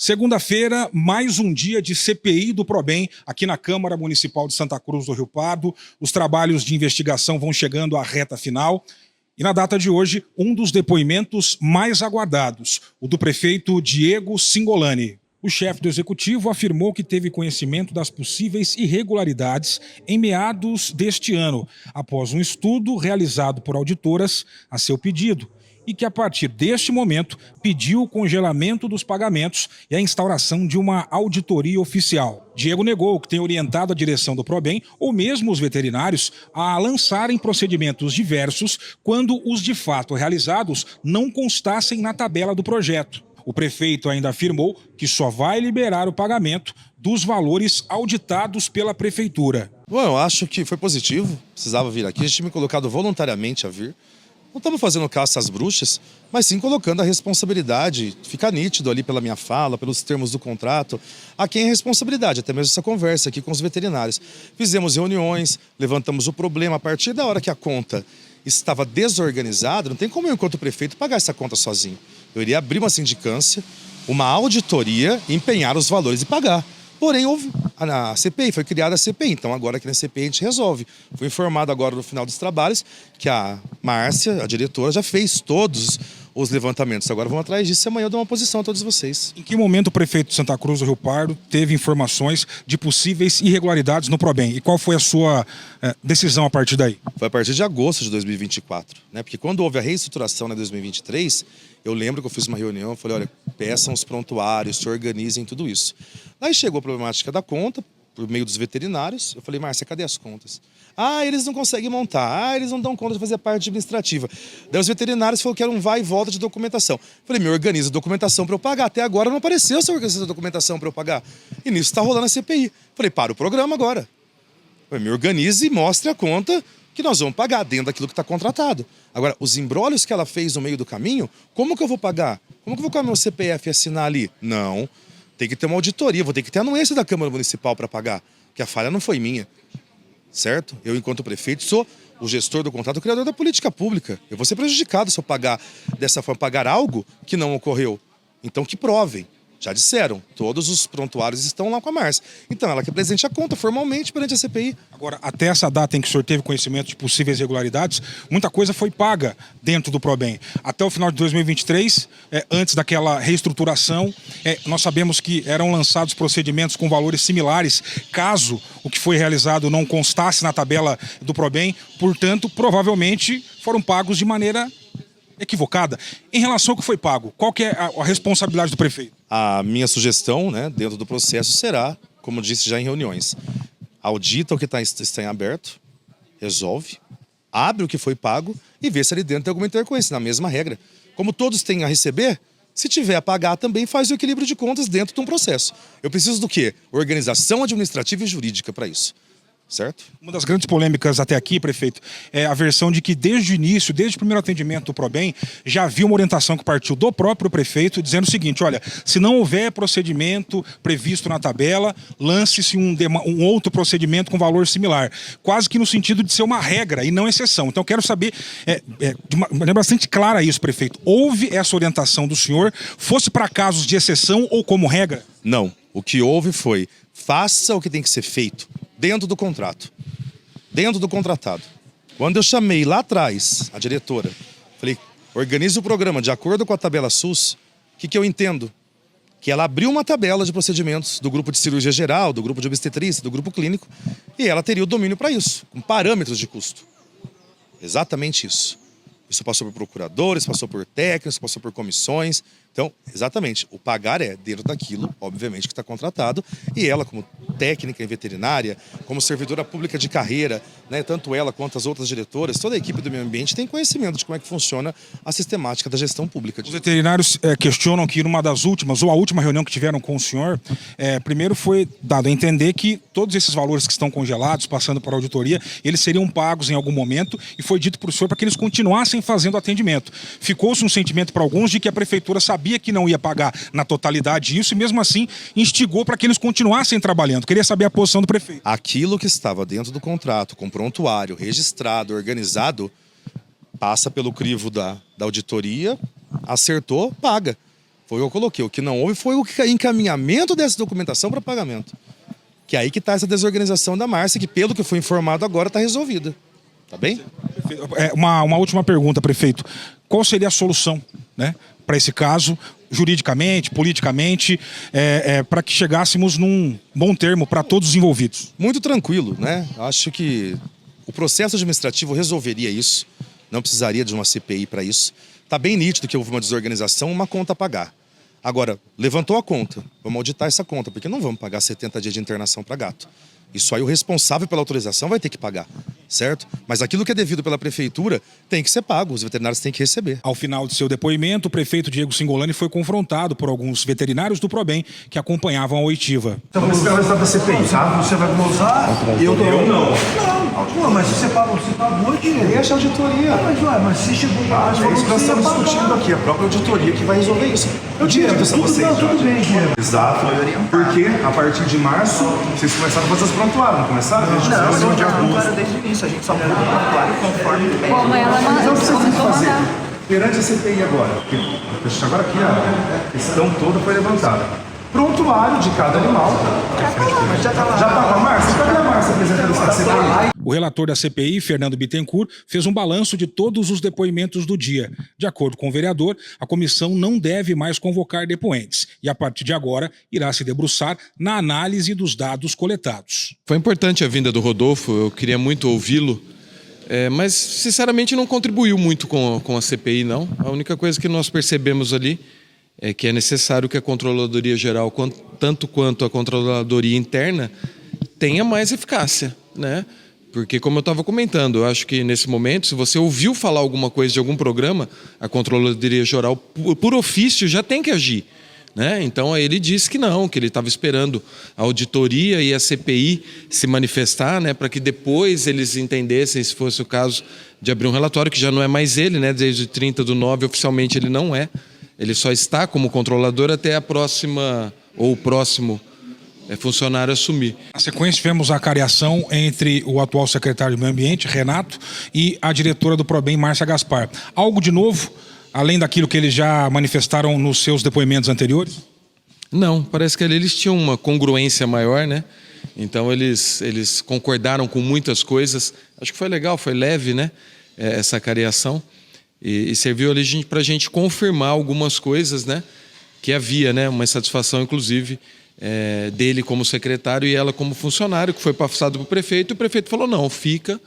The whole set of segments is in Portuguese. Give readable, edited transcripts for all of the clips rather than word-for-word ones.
Segunda-feira, mais um dia de CPI do PROBEM aqui na Câmara Municipal de Santa Cruz do Rio Pardo. Os trabalhos de investigação vão chegando à reta final. E na data de hoje, um dos depoimentos mais aguardados, o do prefeito Diego Cingolani. O chefe do executivo afirmou que teve conhecimento das possíveis irregularidades em meados deste ano, após um estudo realizado por auditoras a seu pedido, e que, a partir deste momento, pediu o congelamento dos pagamentos e a instauração de uma auditoria oficial. Diego negou que tem orientado a direção do PROBEM, ou mesmo os veterinários, a lançarem procedimentos diversos quando os de fato realizados não constassem na tabela do projeto. O prefeito ainda afirmou que só vai liberar o pagamento dos valores auditados pela prefeitura. Bom, eu acho que foi positivo, precisava vir aqui, a gente tinha me colocado voluntariamente a vir. Não estamos fazendo caça às bruxas, mas sim colocando a responsabilidade, fica nítido ali pela minha fala, pelos termos do contrato, a quem é responsabilidade, até mesmo essa conversa aqui com os veterinários. Fizemos reuniões, levantamos o problema, a partir da hora que a conta estava desorganizada, não tem como eu, enquanto prefeito, pagar essa conta sozinho. Eu iria abrir uma sindicância, uma auditoria, empenhar os valores e pagar. Porém, houve a CPI, foi criada a CPI, então agora aqui na CPI a gente resolve. Fui informado agora no final dos trabalhos que a Márcia, a diretora, já fez todos os levantamentos. Agora vamos atrás disso e amanhã eu dou uma posição a todos vocês. Em que momento o prefeito de Santa Cruz do Rio Pardo teve informações de possíveis irregularidades no PROBEM? E qual foi a sua decisão a partir daí? Foi a partir de agosto de 2024, né? Porque quando houve a reestruturação em 2023, eu lembro que eu fiz uma reunião, falei, olha, peçam os prontuários, se organizem, tudo isso. Aí chegou a problemática da conta, por meio dos veterinários, eu falei, Márcia, cadê as contas? Ah, eles não conseguem montar, eles não dão conta de fazer a parte administrativa. Daí os veterinários falaram que era um vai e volta de documentação. Eu falei, me organiza a documentação para eu pagar. Até agora não apareceu essa organização da documentação para eu pagar. E nisso está rolando a CPI. Eu falei, para o programa agora. Eu falei, me organize e mostre a conta que nós vamos pagar dentro daquilo que está contratado. Agora, os embrólios que ela fez no meio do caminho, como que eu vou pagar? Como que eu vou com o meu CPF e assinar ali? Não. Tem que ter uma auditoria, vou ter que ter a anuência da Câmara Municipal para pagar, que a falha não foi minha, certo? Eu, enquanto prefeito, sou o gestor do contrato, o criador da política pública. Eu vou ser prejudicado se eu pagar dessa forma, pagar algo que não ocorreu. Então, que provem. Já disseram, todos os prontuários estão lá com a Márcia. Então, ela que apresente a conta formalmente perante a CPI. Agora, até essa data em que o senhor teve conhecimento de possíveis irregularidades, muita coisa foi paga dentro do PROBEM. Até o final de 2023, antes daquela reestruturação, nós sabemos que eram lançados procedimentos com valores similares, caso o que foi realizado não constasse na tabela do PROBEM. Portanto, provavelmente foram pagos de maneira equivocada. Em relação ao que foi pago, qual que é a responsabilidade do prefeito? A minha sugestão, né, dentro do processo será, como disse já em reuniões, audita o que está em aberto, resolve, abre o que foi pago e vê se ali dentro tem alguma intercorrência, na mesma regra. Como todos têm a receber, se tiver a pagar também faz o equilíbrio de contas dentro de um processo. Eu preciso do quê? Organização administrativa e jurídica para isso. Certo? Uma das grandes polêmicas até aqui, prefeito, é a versão de que desde o início, desde o primeiro atendimento do PROBEM, já havia uma orientação que partiu do próprio prefeito dizendo o seguinte, olha, se não houver procedimento previsto na tabela, lance-se um outro procedimento com valor similar. Quase que no sentido de ser uma regra e não exceção. Então eu quero saber, de maneira bastante clara isso, prefeito, houve essa orientação do senhor, fosse para casos de exceção ou como regra? Não. O que houve foi, faça o que tem que ser feito. Dentro do contrato, dentro do contratado. Quando eu chamei lá atrás a diretora, falei, organize o programa de acordo com a tabela SUS, o que eu entendo? Que ela abriu uma tabela de procedimentos do grupo de cirurgia geral, do grupo de obstetrícia, do grupo clínico, e ela teria o domínio para isso, com parâmetros de custo. Exatamente isso. Isso passou por procuradores, passou por técnicos, passou por comissões. Então, exatamente, o pagar é dentro daquilo, obviamente, que está contratado. E ela, como técnica em veterinária, como servidora pública de carreira, né, tanto ela quanto as outras diretoras, toda a equipe do meio ambiente tem conhecimento de como é que funciona a sistemática da gestão pública. Os veterinários questionam que numa das últimas, ou a última reunião que tiveram com o senhor, primeiro foi dado a entender que todos esses valores que estão congelados, passando por auditoria, eles seriam pagos em algum momento e foi dito para o senhor para que eles continuassem fazendo atendimento. Ficou-se um sentimento para alguns de que a prefeitura sabia que não ia pagar na totalidade isso e mesmo assim instigou para que eles continuassem trabalhando. Queria saber a posição do prefeito. Aquilo que estava dentro do contrato, com prontuário, registrado, organizado, passa pelo crivo da auditoria, acertou, paga. Foi o que eu coloquei. O que não houve foi o encaminhamento dessa documentação para pagamento. Que é aí que está essa desorganização da Márcia, que pelo que foi informado agora está resolvida. Tá bem? Uma última pergunta, prefeito. Qual seria a solução, né, para esse caso, juridicamente, politicamente, para que chegássemos num bom termo para todos os envolvidos? Muito tranquilo, né? Acho que o processo administrativo resolveria isso. Não precisaria de uma CPI para isso. Está bem nítido que houve uma desorganização, uma conta a pagar. Agora, levantou a conta, vamos auditar essa conta, porque não vamos pagar 70 dias de internação para gato. Isso aí o responsável pela autorização vai ter que pagar, certo? Mas aquilo que é devido pela prefeitura tem que ser pago, os veterinários têm que receber. Ao final de seu depoimento, o prefeito Diego Cingolani foi confrontado por alguns veterinários do PROBEM que acompanhavam a oitiva. Então vamos esperar o resultado da CPI, tá? Você vai glosar? Eu não. Não. Pô, mas você pagou o dinheiro. Deixa a auditoria. Mas se chegou lá, é isso que nós estamos discutindo aqui, a própria auditoria que vai resolver isso. Eu tinha dito isso a vocês. Tudo bem, Diego. Exato. Porque a partir de março, vocês começaram a fazer os prontuários, não começaram? Não, cara, desde o início. A gente só muda o prontuário conforme o Como ela Mas começou a mandar. perante a CPI agora, porque agora aqui a questão toda foi levantada. Prontuário de cada animal. Já tá lá. Já tá com a Márcia? Cadê a Márcia apresentando isso na CPI? O relator da CPI, Fernando Bittencourt, fez um balanço de todos os depoimentos do dia. De acordo com o vereador, a comissão não deve mais convocar depoentes e, a partir de agora, irá se debruçar na análise dos dados coletados. Foi importante a vinda do Rodolfo, eu queria muito ouvi-lo, mas, sinceramente, não contribuiu muito com a CPI, não. A única coisa que nós percebemos ali é que é necessário que a Controladoria Geral, tanto quanto a Controladoria Interna, tenha mais eficácia, né? Porque, como eu estava comentando, eu acho que nesse momento, se você ouviu falar alguma coisa de algum programa, a Controladoria Geral, por ofício, já tem que agir, né? Então, ele disse que não, que ele estava esperando a auditoria e a CPI se manifestar, né, para que depois eles entendessem, se fosse o caso, de abrir um relatório, que já não é mais ele, né? Desde 30/9, oficialmente ele não é. Ele só está como controlador até a próxima, ou o próximo funcionário assumir. Na sequência, tivemos a cariação entre o atual secretário de Meio Ambiente, Renato, e a diretora do PROBEM, Márcia Gaspar. Algo de novo, além daquilo que eles já manifestaram nos seus depoimentos anteriores? Não, parece que ali eles tinham uma congruência maior, né? Então eles concordaram com muitas coisas. Acho que foi legal, foi leve, né? Essa cariação. E serviu ali para a gente confirmar algumas coisas, né? Que havia, né? Uma insatisfação, inclusive, dele como secretário e ela como funcionário, que foi passado para o prefeito, e o prefeito falou, não, fica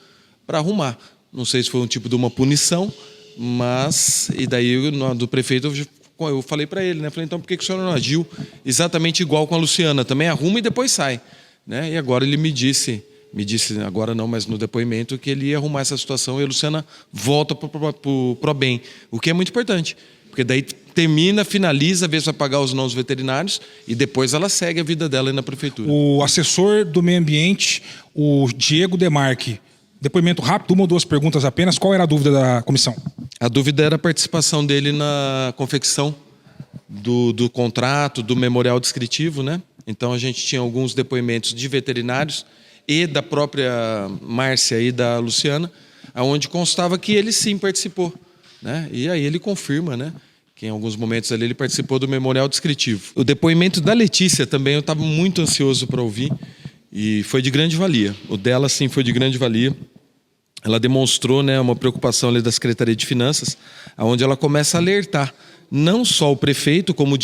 para arrumar. Não sei se foi um tipo de uma punição, mas... E daí, do prefeito, eu falei para ele, né? Falei, então por que o senhor não agiu exatamente igual com a Luciana? Também arruma e depois sai, né? E agora ele me disse, agora não, mas no depoimento, que ele ia arrumar essa situação e a Luciana volta para o PROBEM, o que é muito importante, porque daí termina, finaliza, vê se vai pagar os nãos veterinários e depois ela segue a vida dela aí na prefeitura. O assessor do meio ambiente, o Diego Demarque, depoimento rápido, 1 ou 2 perguntas apenas, qual era a dúvida da comissão? A dúvida era a participação dele na confecção do contrato, do memorial descritivo, né? Então a gente tinha alguns depoimentos de veterinários e da própria Márcia e da Luciana, onde constava que ele sim participou, né? E aí ele confirma, né, que em alguns momentos ali ele participou do memorial descritivo. O depoimento da Letícia também eu estava muito ansioso para ouvir e foi de grande valia. O dela sim foi de grande valia. Ela demonstrou, né, uma preocupação ali da Secretaria de Finanças, onde ela começa a alertar não só o prefeito, como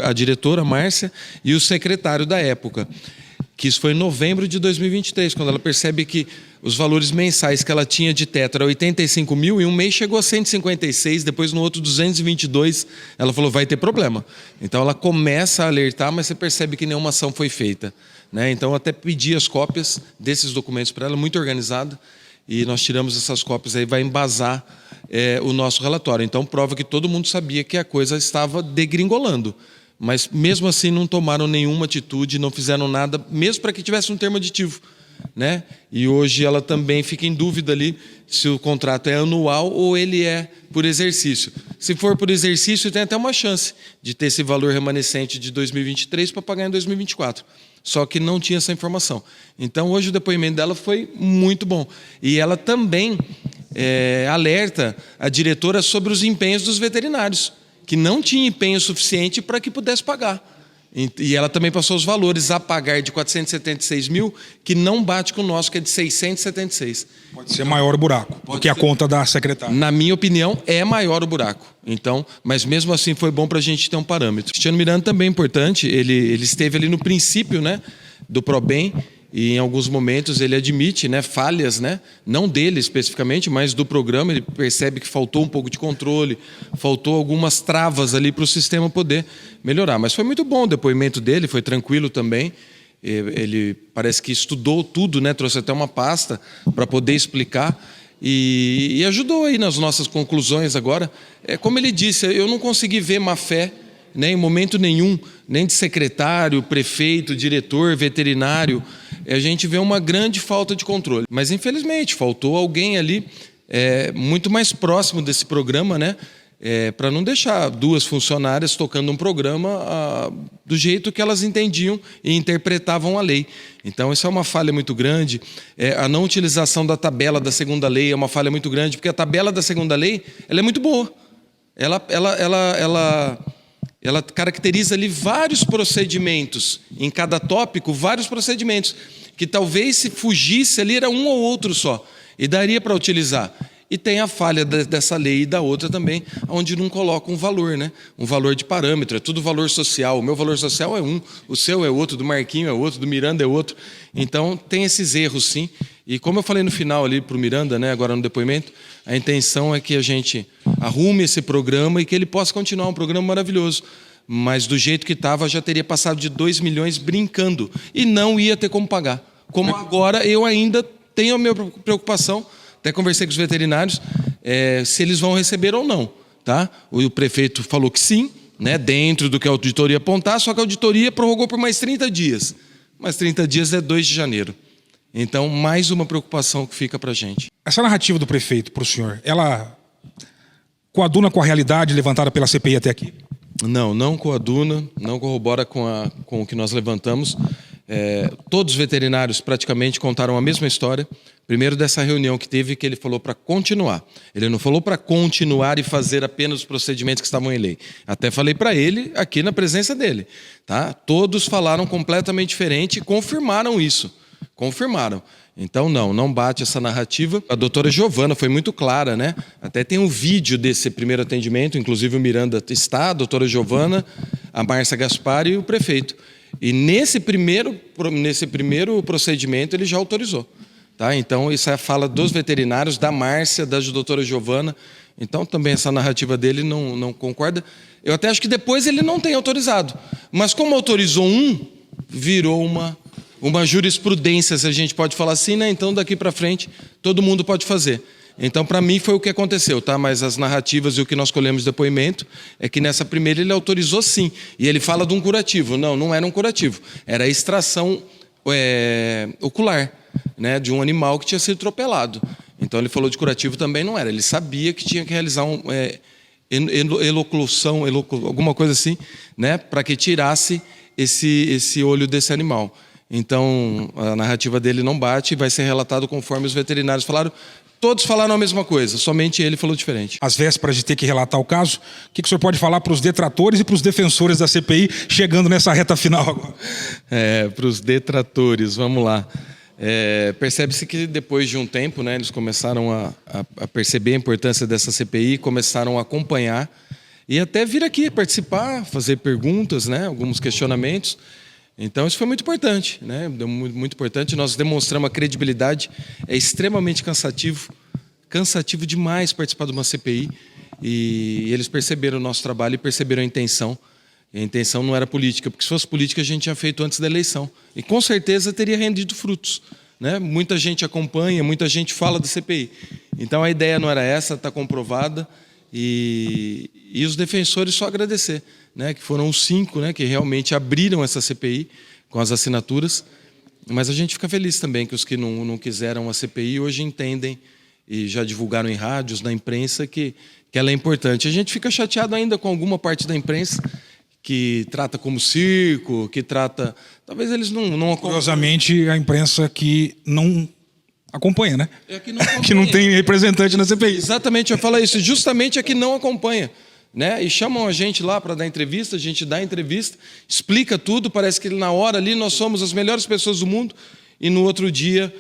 a diretora Márcia e o secretário da época. Que isso foi em novembro de 2023, quando ela percebe que os valores mensais que ela tinha de teto era 85 mil, e um mês chegou a 156, depois no outro 222, ela falou, vai ter problema. Então ela começa a alertar, mas você percebe que nenhuma ação foi feita, né? Então eu até pedi as cópias desses documentos para ela, muito organizada, e nós tiramos essas cópias aí, vai embasar o nosso relatório. Então prova que todo mundo sabia que a coisa estava degringolando. Mas mesmo assim não tomaram nenhuma atitude, não fizeram nada, mesmo para que tivesse um termo aditivo, né? E hoje ela também fica em dúvida ali se o contrato é anual ou ele é por exercício. Se for por exercício, tem até uma chance de ter esse valor remanescente de 2023 para pagar em 2024. Só que não tinha essa informação. Então hoje o depoimento dela foi muito bom. E ela também alerta a diretora sobre os empenhos dos veterinários, que não tinha empenho suficiente para que pudesse pagar. E ela também passou os valores a pagar de 476 mil, que não bate com o nosso, que é de 676. Pode ser maior o buraco do que a conta da secretária. Na minha opinião, é maior o buraco. Então, mas mesmo assim foi bom para a gente ter um parâmetro. Cristiano Miranda também é importante, ele esteve ali no princípio, né, do ProBem, e em alguns momentos ele admite, né, falhas, né, não dele especificamente, mas do programa. Ele percebe que faltou um pouco de controle, faltou algumas travas ali para o sistema poder melhorar. Mas foi muito bom o depoimento dele, foi tranquilo também. Ele parece que estudou tudo, né, trouxe até uma pasta para poder explicar e ajudou aí nas nossas conclusões agora. Como ele disse, eu não consegui ver má fé, né, em momento nenhum, nem de secretário, prefeito, diretor, veterinário. A gente vê uma grande falta de controle. Mas, infelizmente, faltou alguém ali muito mais próximo desse programa, né, para não deixar duas funcionárias tocando um programa do jeito que elas entendiam e interpretavam a lei. Então, isso é uma falha muito grande. A não utilização da tabela da segunda lei é uma falha muito grande, porque a tabela da segunda lei ela é muito boa. Ela caracteriza ali vários procedimentos, em cada tópico, vários procedimentos, que talvez se fugisse ali era um ou outro só, e daria para utilizar. E tem a falha dessa lei e da outra também, onde não coloca um valor, né? Um valor de parâmetro, é tudo valor social. O meu valor social é um, o seu é outro, do Marquinho é outro, do Miranda é outro. Então tem esses erros, sim. E como eu falei no final ali para o Miranda, né, agora no depoimento, a intenção é que a gente arrume esse programa e que ele possa continuar um programa maravilhoso. Mas do jeito que estava, já teria passado de 2 milhões brincando e não ia ter como pagar. Como agora eu ainda tenho a minha preocupação, até conversei com os veterinários, se eles vão receber ou não. Tá? O prefeito falou que sim, né, dentro do que a auditoria apontar, só que a auditoria prorrogou por mais 30 dias. Mas 30 dias é 2 de janeiro. Então, mais uma preocupação que fica para a gente. Essa narrativa do prefeito para o senhor, ela coaduna com a realidade levantada pela CPI até aqui? Não coaduna, não corrobora com o que nós levantamos. Todos os veterinários praticamente contaram a mesma história. Primeiro dessa reunião que teve, que ele falou para continuar. Ele não falou para continuar e fazer apenas os procedimentos que estavam em lei. Até falei para ele aqui na presença dele. Tá? Todos falaram completamente diferente e confirmaram isso. Confirmaram. Então, não bate essa narrativa. A doutora Giovana foi muito clara, né? Até tem um vídeo desse primeiro atendimento, inclusive o Miranda está, a doutora Giovana, a Márcia Gaspar e o prefeito. E nesse primeiro procedimento ele já autorizou. Tá? Então, isso é a fala dos veterinários, da Márcia, da doutora Giovana. Então, também essa narrativa dele não concorda. Eu até acho que depois ele não tem autorizado. Mas como autorizou virou uma jurisprudência, se a gente pode falar assim, né? Então, daqui para frente, todo mundo pode fazer. Então, para mim, foi o que aconteceu, tá? Mas as narrativas e o que nós colhemos de depoimento é que nessa primeira ele autorizou sim. E ele fala de um curativo. Não era um curativo. Era a extração ocular, né? De um animal que tinha sido atropelado. Então, ele falou de curativo também não era. Ele sabia que tinha que realizar eloclusão, alguma coisa assim, né? Para que tirasse esse olho desse animal. Então, a narrativa dele não bate e vai ser relatado conforme os veterinários falaram. Todos falaram a mesma coisa, somente ele falou diferente. Às vésperas de ter que relatar o caso, o que o senhor pode falar para os detratores e para os defensores da CPI, chegando nessa reta final agora? Para os detratores, vamos lá. Percebe-se que depois de um tempo, né, eles começaram a perceber a importância dessa CPI, começaram a acompanhar e até vir aqui participar, fazer perguntas, né, alguns questionamentos. Então, isso foi muito importante, né? Muito importante. Nós demonstramos a credibilidade. É extremamente cansativo demais participar de uma CPI. E eles perceberam o nosso trabalho e perceberam a intenção. E a intenção não era política, porque se fosse política a gente tinha feito antes da eleição. E com certeza teria rendido frutos, né? Muita gente acompanha, muita gente fala da CPI. Então, a ideia não era essa, está comprovada. E os defensores só agradecer, né, que foram os 5, né, que realmente abriram essa CPI com as assinaturas. Mas a gente fica feliz também que os que não quiseram a CPI hoje entendem e já divulgaram em rádios, na imprensa, que ela é importante. A gente fica chateado ainda com alguma parte da imprensa que trata como circo, que trata... Talvez eles não Curiosamente, a imprensa que não acompanha, né? Que não acompanha. Que não tem representante na CPI. Exatamente, eu falo isso. Justamente a que não acompanha. né? E chamam a gente lá para dar entrevista, a gente dá entrevista, explica tudo, parece que na hora ali nós somos as melhores pessoas do mundo, e no outro dia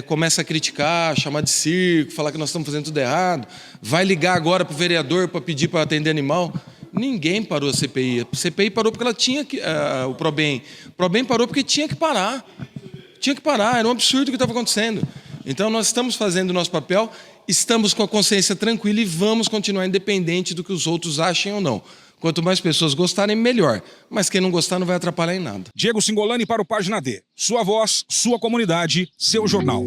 começa a criticar, chamar de circo, falar que nós estamos fazendo tudo errado, vai ligar agora para o vereador para pedir para atender animal. Ninguém parou a CPI. A CPI parou porque ela tinha que... o PROBEM parou porque tinha que parar. Tinha que parar, era um absurdo o que estava acontecendo. Então nós estamos fazendo o nosso papel, estamos com a consciência tranquila e vamos continuar independente do que os outros achem ou não. Quanto mais pessoas gostarem, melhor. Mas quem não gostar não vai atrapalhar em nada. Diego Singolani para o Página D. Sua voz, sua comunidade, seu jornal.